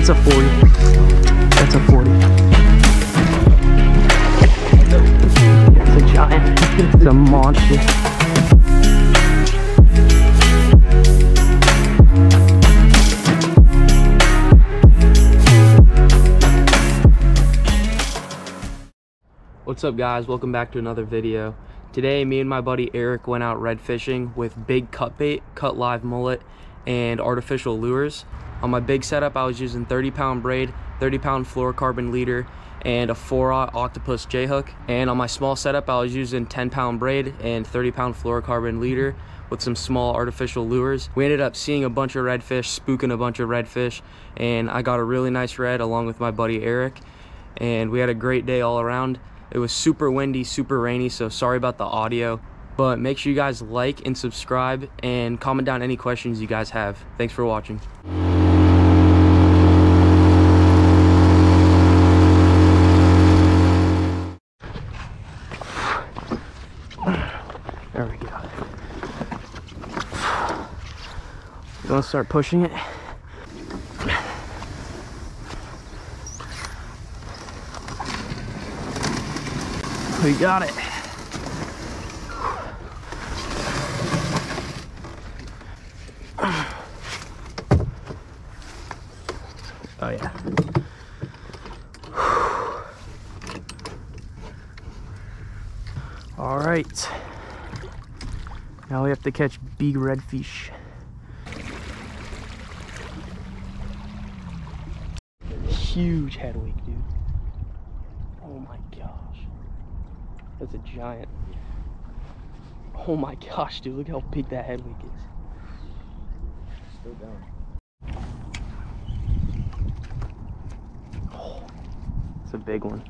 That's a 40. That's a 40. It's a giant. It's a monster. What's up guys, welcome back to another video. Today me and my buddy Eric went out red fishing with big cut bait, cut live mullet, and artificial lures. On my big setup I was using 30-pound braid, 30-pound fluorocarbon leader, and a 4/0 octopus J-hook. And on my small setup I was using 10-pound braid and 30-pound fluorocarbon leader with some small artificial lures. We ended up seeing a bunch of redfish, spooking a bunch of redfish, and I got a really nice red along with my buddy Eric, and we had a great day all around. It was super windy, super rainy, so sorry about the audio. But make sure you guys like and subscribe and comment down any questions you guys have. Thanks for watching. There we go. You want to start pushing it? We got it. Oh yeah. All right. Now we have to catch big redfish. Huge head wake, dude. Oh my gosh. That's a giant. Oh my gosh, dude, look how big that head wake is. Still down. Oh, it's a big one.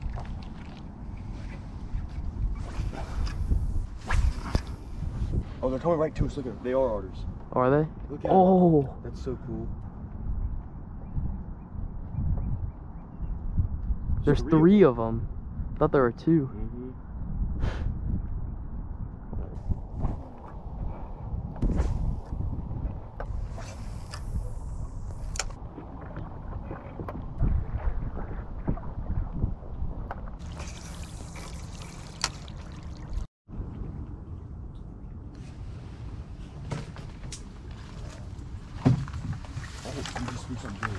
Oh, they're coming right to us. Look at them. They are otters. Are they? Look at oh, them. That's so cool. There's three of them. I thought there were two.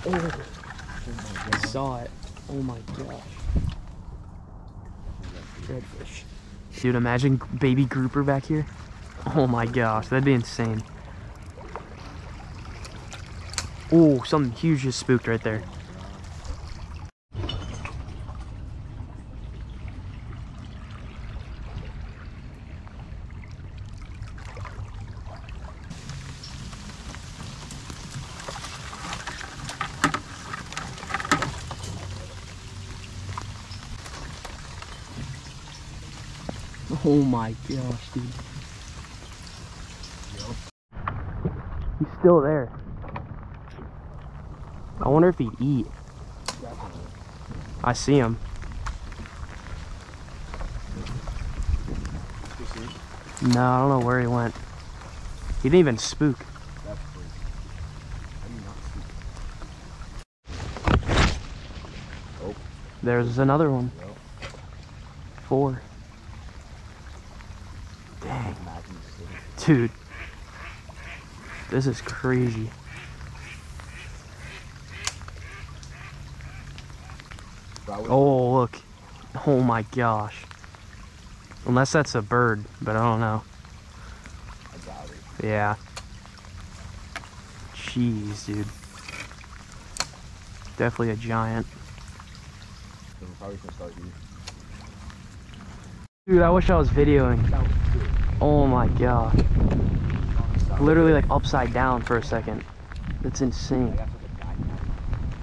Oh, I saw it. Oh my gosh. Redfish. Dude, imagine baby grouper back here. Oh my gosh, that'd be insane. Oh, something huge just spooked right there. Oh my gosh, dude. He's still there. I wonder if he'd eat. I see him. No, I don't know where he went. He didn't even spook. There's another one. 4. Dang. Dude. This is crazy. Oh, look. Oh my gosh. Unless that's a bird, but I don't know. I doubt it. Yeah. Jeez, dude. Definitely a giant. So we're probably gonna start here. Dude, I wish I was videoing. Oh my god. Literally like upside down for a second. That's insane.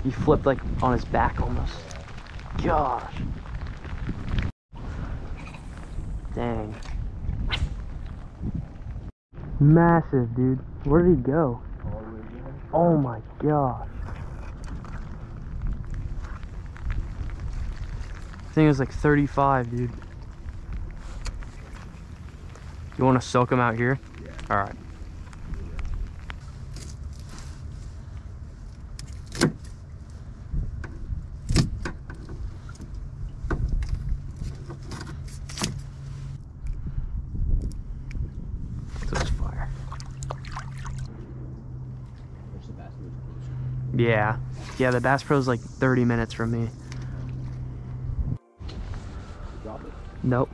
He flipped like on his back almost. Gosh. Dang. Massive, dude. Where did he go? Oh my gosh. I think it was like 35, dude. You want to soak him out here? Yeah. All right. Yeah. Yeah, the Bass Pro's like 30 minutes from me. Drop it. Nope.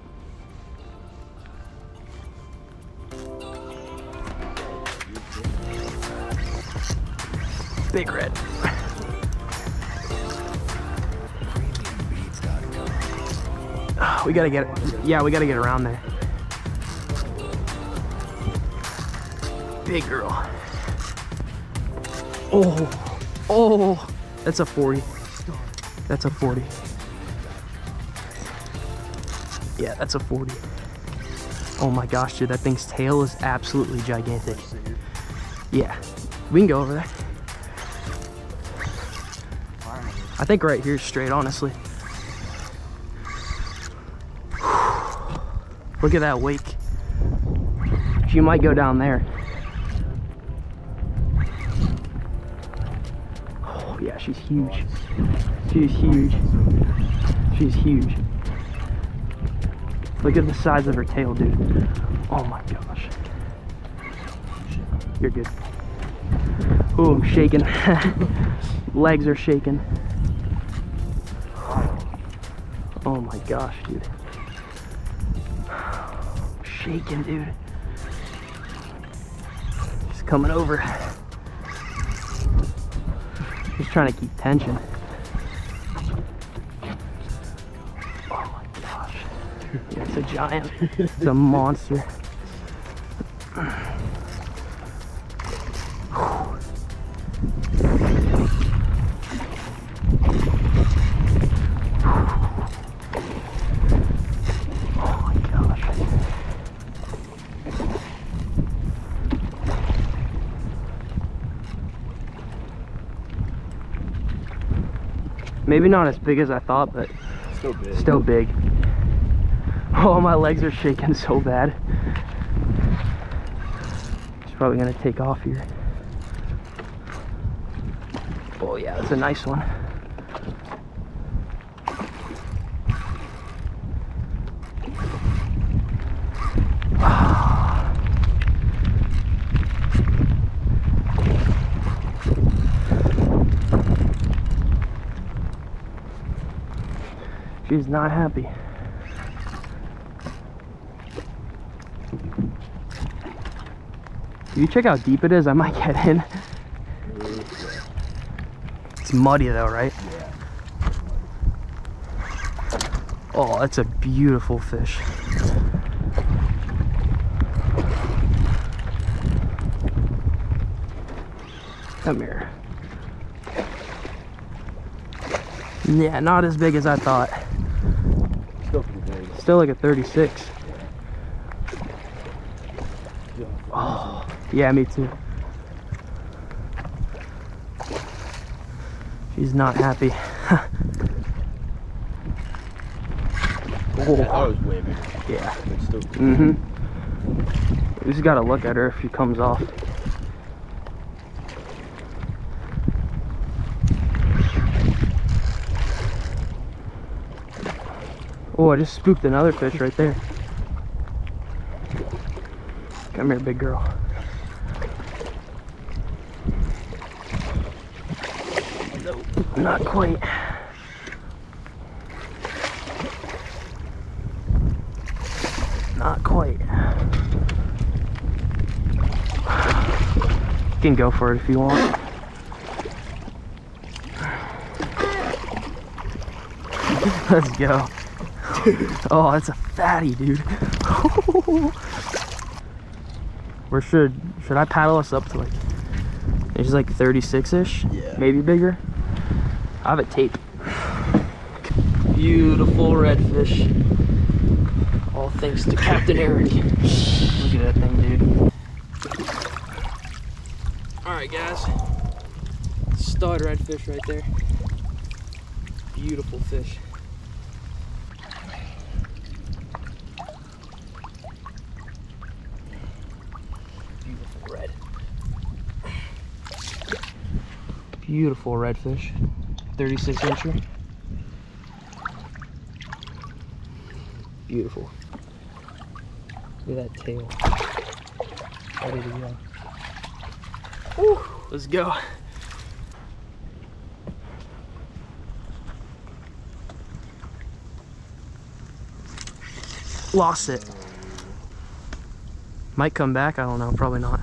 Big red. Oh, we gotta get it. Yeah, we gotta get around there. Big girl. Oh, oh, that's a 40. That's a 40. Yeah, that's a 40. Oh my gosh, dude, that thing's tail is absolutely gigantic. Yeah, we can go over there. I think right here is straight, honestly. Look at that wake. She might go down there. Oh yeah, she's huge. She's huge. She's huge. Look at the size of her tail, dude. Oh my gosh. You're good. Oh, I'm shaking. Legs are shaking. Oh my gosh, dude. Shaking, dude. Just coming over. Just trying to keep tension. Oh my gosh. Yeah, it's a giant. It's a monster. Maybe not as big as I thought, but Still big. Still big. Oh, my legs are shaking so bad. She's probably gonna take off here. Oh yeah, that's a nice one. She's not happy. If you check how deep it is, I might get in. It's muddy though, right? Yeah. Oh, that's a beautiful fish. Come here. Yeah, not as big as I thought. Still pretty big. Still like a 36. Oh, yeah, me too. She's not happy. Oh, that was way bigger. Yeah. But still pretty Mm-hmm. We just gotta look at her if she comes off. Oh, I just spooked another fish right there. Come here, big girl. Nope, not quite. Not quite. You can go for it if you want. Let's go. Oh, that's a fatty, dude. Where should I paddle us up to like, it's like 36-ish? Yeah. Maybe bigger. I have a tape. Beautiful redfish. All thanks to Captain Eric. Look at that thing, dude. Alright guys. Stud redfish right there. Beautiful fish. Beautiful red. Beautiful redfish. 36-incher. Beautiful. Look at that tail. Ready to go. Woo, let's go. Lost it. Might come back, I don't know, probably not.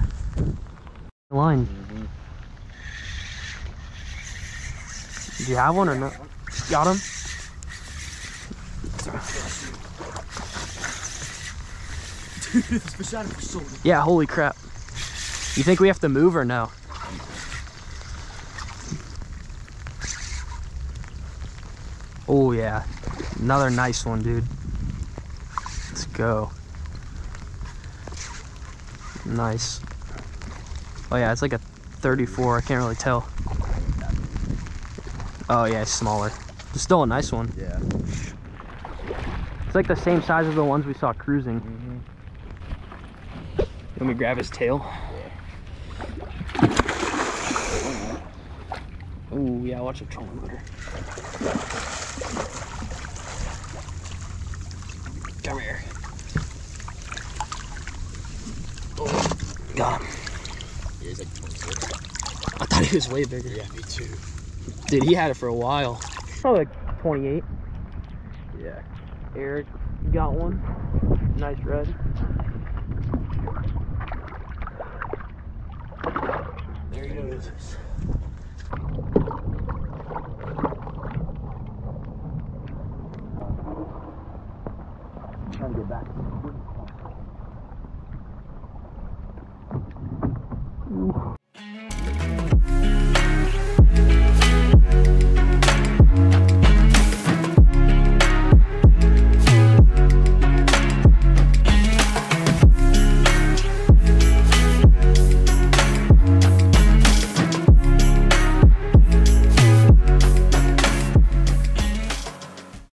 Line. Do you have one or no? Got him? Dude, this fish out of so good. Yeah, holy crap. You think we have to move or no? Oh yeah, another nice one, dude. Let's go. Nice. Oh yeah, it's like a 34, I can't really tell. Oh yeah, it's smaller. It's still a nice one. Yeah. It's like the same size as the ones we saw cruising. Let me grab his tail. Oh yeah, watch the trolling motor. Come here. Oh, got him. Yeah, he's like 26. I thought he was way bigger. Yeah, me too. Dude, he had it for a while. Probably like 28. Yeah. Eric got one. Nice red. There he goes. Trying to get back.